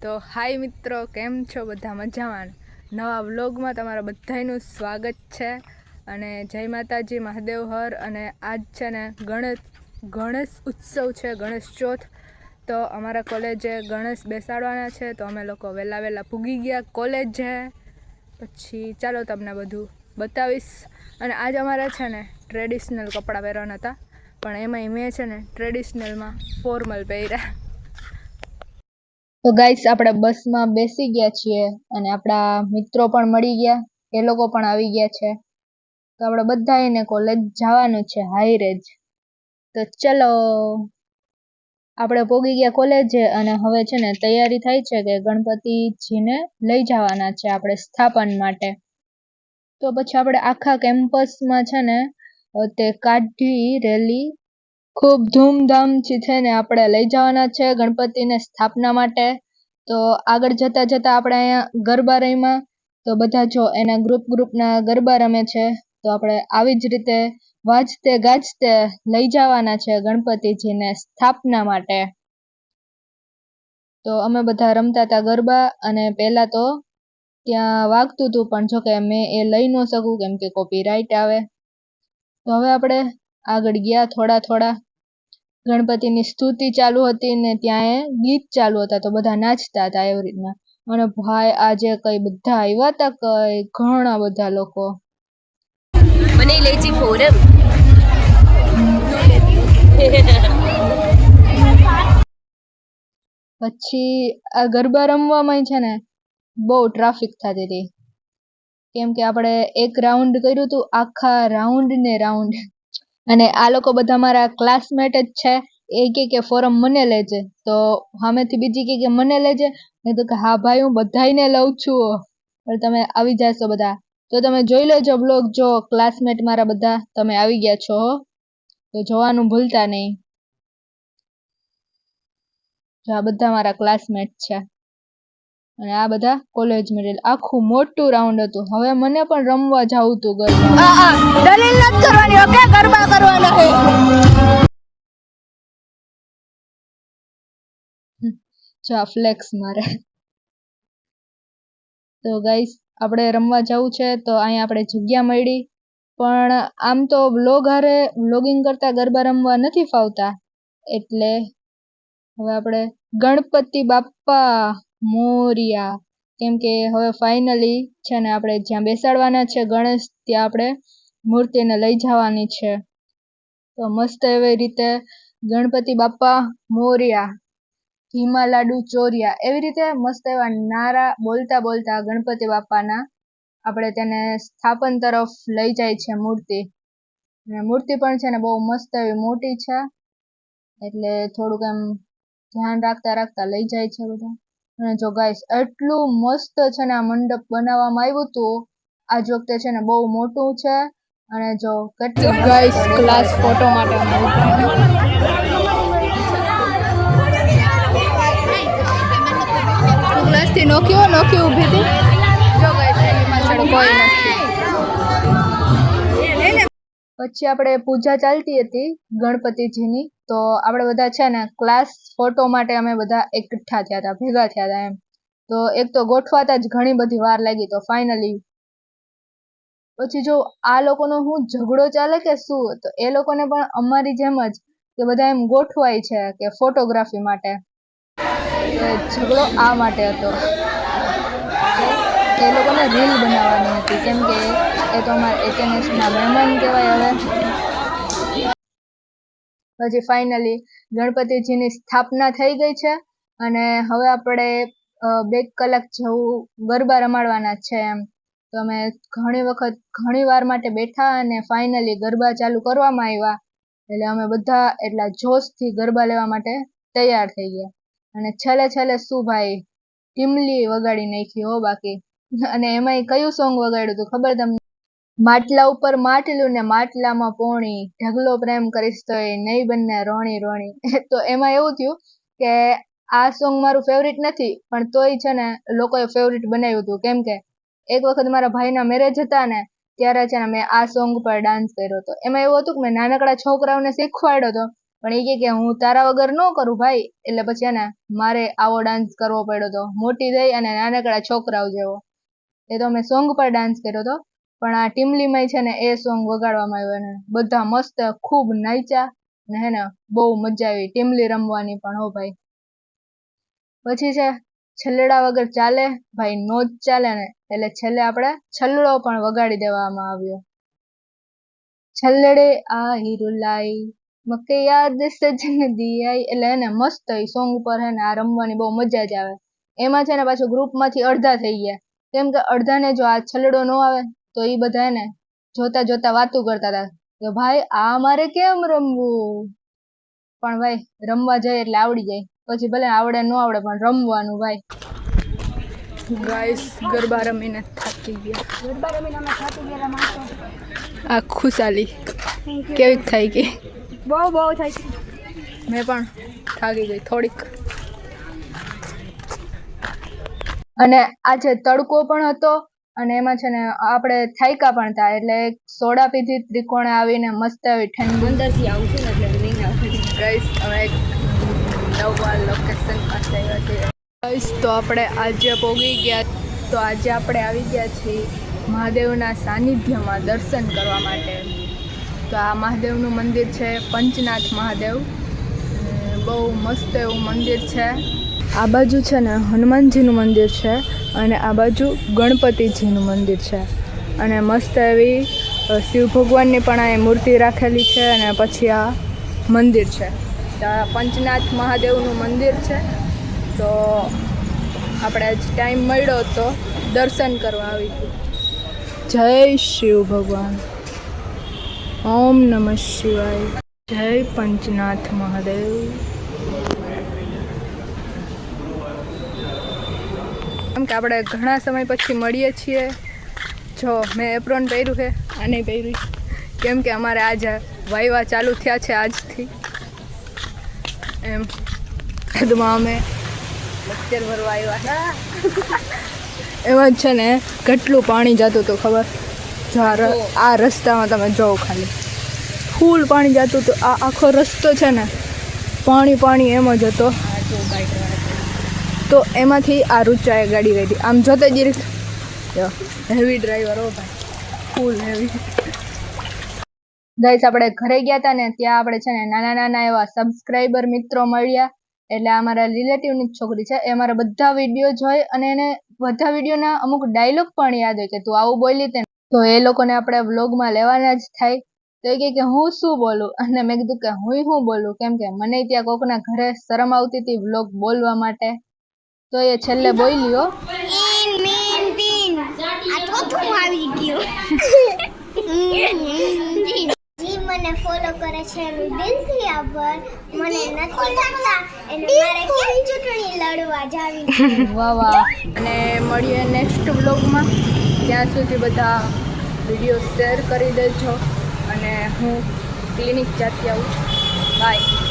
તો હાય મિત્રો, કેમ છો બધા? મજામાં? નવા વ્લોગમાં તમારા બધાનું સ્વાગત છે. અને જય માતાજી, મહાદેવ હર. અને આજ છે ને ગણેશ ઉત્સવ છે, ગણેશ ચોથ. તો અમારા કોલેજે ગણેશ બેસાડવાના છે, તો અમે લોકો વહેલા પૂગી ગયા કોલેજે. પછી ચાલો તમને બધું બતાવીશ. અને આજ અમારે છે ને ટ્રેડિશનલ કપડાં પહેરવાના હતા, પણ એમાંય મેં છે ને ટ્રેડિશનલમાં ફોર્મલ પહેર્યા. તો ગાઈસ, આપણે બસમાં બેસી ગયા છીએ અને આપણા મિત્રો પણ મળી ગયા, એ લોકો પણ આવી ગયા છે. તો આપણે બધાને કોલેજ જવાનું છે, હાઈરેજ. તો ચલો, આપણે પહોંચી ગયા કોલેજે અને હવે છે ને તૈયારી થાય છે કે ગણપતિજીને લઈ જવાના છે આપણે સ્થાપન માટે. તો પછી આપણે આખા કેમ્પસમાં છે ને તે કાઢી રેલી ખૂબ ધૂમધામથી છે ને આપણે લઈ જવાના છે ગણપતિને સ્થાપના માટે. તો આગળ જતા આપણે અહીંયા ગરબા રમ્યા, તો બધા જો એના ગ્રુપના ગરબા રમે છે. તો આપણે આવી જ રીતે વાજતે ગાજતે લઈ જવાના છે ગણપતિજીને સ્થાપના માટે. તો અમે બધા રમતા હતા ગરબા, અને પહેલા તો ત્યાં વાગતું હતું, પણ જો કે મેં એ લઈ ન શકું કેમ કે કોપીરાઇટ આવે. તો હવે આપણે આગળ ગયા થોડા. ગણપતિની સ્તુતિ ચાલુ હતી ને ત્યાં એ ગીત ચાલુ હતા, તો બધા નાચતા હતા એવી રીતના. અને ભાઈ આજે કઈ બધા આવ્યા હતા, કઈ ઘણા બધા લોકો. મને લેજી ફોરમ પછી આ ગરબા રમવામાં છે ને બહુ ટ્રાફિક થતી હતી, કેમ કે આપણે એક રાઉન્ડ કર્યું હતું, આખા રાઉન્ડ ને રાઉન્ડ. અને આ લોકો બધા મારા ક્લાસમેટ જ છે. એ કે ફોરમ મને લેજે, તો સામેથી બીજી કે મને લેજે. મેં તો કે હા ભાઈ, હું બધાને લઉં છું, પણ તમે આવી જશો બધા. તો તમે જોઈ લેજો બ્લોગ, જો ક્લાસમેટ મારા બધા તમે આવી ગયા છો, તો જોવાનું ભૂલતા નહીં. જો આ બધા મારા ક્લાસમેટ છે, અને આ બધા કોલેજ મેટ. આખું મોટું રાઉન્ડ હતું. હવે મને પણ રમવા જવું હતું ગરબા. દલીલ નથી કરવાની, ઓકે? ગરબા કરવાના છે. જો આ ફ્લેક્સ મારે. તો ગાઈસ, આપણે રમવા જવું છે, તો અહીંયા આપણે જગ્યા મળી. પણ આમ તો વ્લોગિંગ કરતા ગરબા રમવા નથી ફાવતા, એટલે હવે આપણે ગણપતિ બાપ્પા મોરિયા, કેમ કે હવે ફાઇનલી છે ને આપણે જ્યાં બેસાડવાના છે ગણેશ, ત્યાં આપણે મૂર્તિને લઈ જવાની છે. તો મસ્ત એવી રીતે ગણપતિ બાપ્પા મોરિયા, ઘીમા લાડુ ચોરિયા, એવી રીતે મસ્ત એવા નારા બોલતા ગણપતિ બાપાના આપણે તેને સ્થાપન તરફ લઈ જાય છે મૂર્તિ. અને મૂર્તિ પણ છે ને બહુ મસ્ત એવી મોટી છે, એટલે થોડુંક એમ ધ્યાન રાખતા લઈ જાય છે બધા. અને જો ગાઈસ, એટલું મસ્ત છે ને આ મંડપ બનાવવામાં આવ્યું હતું. આજ વખતે છે ને બહુ મોટું છે. અને જો કેટલું ગાઈસ, ક્લાસ ફોટો માટે ક્લાસ થી નોકી ઊભી હતી. જો ગાઈસ, એની પાછળ કોઈ નથી. પછી આપણે પૂજા ચાલતી હતી ગણપતિજીની, તો આપણે બધા છે ને ક્લાસ ફોટો માટે અમે બધા એકઠા થયા હતા, ભેગા થયા હતા એમ. તો એક તો ગોઠવાતા જ ઘણી બધી વાર લાગી. તો ફાઇનલી પછી જો આ લોકોનો શું ઝઘડો ચાલે કે શું, તો એ લોકોને પણ અમારી જેમ જ કે બધા એમ ગોઠવાય છે કે ફોટોગ્રાફી માટે. ઝઘડો આ માટે હતો, એ લોકોને રીલ બનાવવાની હતી, કેમ કે એ તો અમારા એચએનએસના મહેમાન કહેવાય. હવે પછી ફાઇનલી ગણપતિજીની સ્થાપના થઈ ગઈ છે, અને હવે આપણે 2 કલાક જેવું ગરબા રમાડવાના છે એમ. તો અમે ઘણી વાર માટે બેઠા, અને ફાઇનલી ગરબા ચાલુ કરવામાં આવ્યા. એટલે અમે બધા એટલા જોશથી ગરબા લેવા માટે તૈયાર થઈ ગયા. અને છેલ્લે શું ભાઈ, ટીમલી વગાડી નાખી હો બાકી. અને એમાંય કયું સોંગ વગાડ્યું હતું ખબર તમને? માટલા ઉપર માટલું ને માટલામાં પોણી, ઢગલો પ્રેમ કરીશ તોય નહીં બંને રોણી રોણી. તો એમાં એવું થયું કે આ સોંગ મારું ફેવરિટ નથી, પણ તોય છે ને લોકોએ ફેવરિટ બનાવ્યું હતું, કેમ કે એક વખત મારા ભાઈના મેરેજ હતા ને, ત્યારે છે ને મેં આ સોંગ પર ડાન્સ કર્યો હતો. એમાં એવું હતું કે મેં નાનકડા છોકરાઓને શીખવાડ્યો હતો પણ એ કે હું તારા વગર ન કરું ભાઈ. એટલે પછી એને મારે આવો ડાન્સ કરવો પડ્યો હતો, મોટી થઈ અને નાનકડા છોકરાઓ જેવો. એ તો મેં સોંગ પર ડાન્સ કર્યો હતો, પણ આ ટીમલીમાં છે ને એ સોંગ વગાડવામાં આવ્યો ને બધા મસ્ત ખૂબ નાચ્યા ને હે ને બહુ મજા આવી ટીમલી રમવાની પણ. હો ભાઈ પછી છે છલ્લડા વગર ચાલે ભાઈ, નો જ ચાલે ને, એટલે છેલ્લે આપણે છલ્લડો પણ વગાડી દેવામાં આવ્યો. છલ્લડે આહી રૂલાઈ મકે યાદ સજન દિયાઈ. એટલે એને મસ્ત એ સોંગ ઉપર હે ને આ રમવાની બહુ મજા જ આવે. એમાં છે ને પાછું ગ્રુપમાંથી અડધા થઈ ગયા, કેમ કે અડધાને જો આ છલ્લડો ન આવે તો એ બધા એને જોતા જોતા વાતું કરતા હતા કે ભાઈ આ મારે કેમ રમવું. પણ ભાઈ રમવા જાય એટલે આવડી જાય, પછી ભલે આવડે ન આવડે પણ રમવાનું ભાઈ. ગાઈસ ગરબા રમીને થાકી ગયા. આ ખુશાલી કેવી થઈ ગઈ? બહુ થાય છે. મેં પણ થાકી ગઈ થોડીક. અને આજે તડકો પણ હતો અને એમાં છે ને આપણે થાક્યા પણ હતા, એટલે સોડા પીધી ત્રિકોણે આવીને મસ્ત આવી ઠંડી. અંદરથી આવું છું ને એટલે નહીં આવું. ગાઈસ અમે એક નવા લોકેશન પાસે આવ્યા છીએ. ગાઈસ તો આપણે આજે પહોંચી ગયા. તો આજે આપણે આવી ગયા છીએ મહાદેવના સાનિધ્યમાં દર્શન કરવા માટે. તો આ મહાદેવનું મંદિર છે પંચનાથ મહાદેવ, બહુ મસ્ત એવું મંદિર છે. આ બાજુ છે ને હનુમાનજીનું મંદિર છે અને આ બાજુ ગણપતિજીનું મંદિર છે. અને મસ્ત એવી શિવ ભગવાનની પણ આ મૂર્તિ રાખેલી છે. અને પછી આ મંદિર છે, આ પંચનાથ મહાદેવનું મંદિર છે. તો આપણે આજ ટાઈમ મળ્યો તો દર્શન કરવા આવી ગયું. જય શિવ ભગવાન, ઓમ નમઃ શિવાય, જય પંચનાથ મહાદેવ. કેમ કે આપણે ઘણા સમય પછી મળીએ છીએ. જો મેં એપ્રોન પહેર્યું છે, આ નહીં પહેર્યું, કેમ કે અમારે આજે વાયવા ચાલુ થયા છે આજથી. એમ કદમાં અમે લેક્ચર ભરવા આવ્યા. એમાં જ છે ને કેટલું પાણી જતું હતું ખબર? જો આ રસ્તામાં તમે જોવો ખાલી ફૂલ પાણી જતું હતું. આ આખો રસ્તો છે ને પાણી એમ જ હતો. તો એમાંથી આ રૂચાએ ગાડી કાઢી. આમ જોતે જ હેવી ડ્રાઈવર. હો ભાઈ ફૂલ હેવી. ગાઈસ આપણે ઘરે ગયા હતા ને ત્યાં આપણે છે ને નાના એવા સબસ્ક્રાઈબર મિત્રો મળ્યા. એટલે અમારા રિલેટિવની જ છોકરી છે, એ અમારા બધા વિડીયો જોઈ અને એને બધા વિડીયોના અમુક ડાયલોગ પણ યાદ હોય કે તું આવું બોલી તે. તો એ લોકોને આપણે વ્લોગમાં લેવાના જ થાય. તો એ કહે કે હું શું બોલું, અને મેં કીધું કે હું બોલું, કેમ કે મને ત્યાં કોકના ઘરે શરમ આવતી હતી વ્લોગ બોલવા માટે. તો એ છેલ્લે બોલ્યો મને ફોલો કરે છે એનું દિલથી આભાર. મને નથી લાગતા એને મારે કેમ ચૂંટણી લડવા જાવી. વાહ વાહ. અને મળીએ નેક્સ્ટ વ્લોગમાં. ત્યાં સુધી બધા વિડીયો શેર કરી દેજો અને હું ક્લિનિક જાતી આવું. બાય.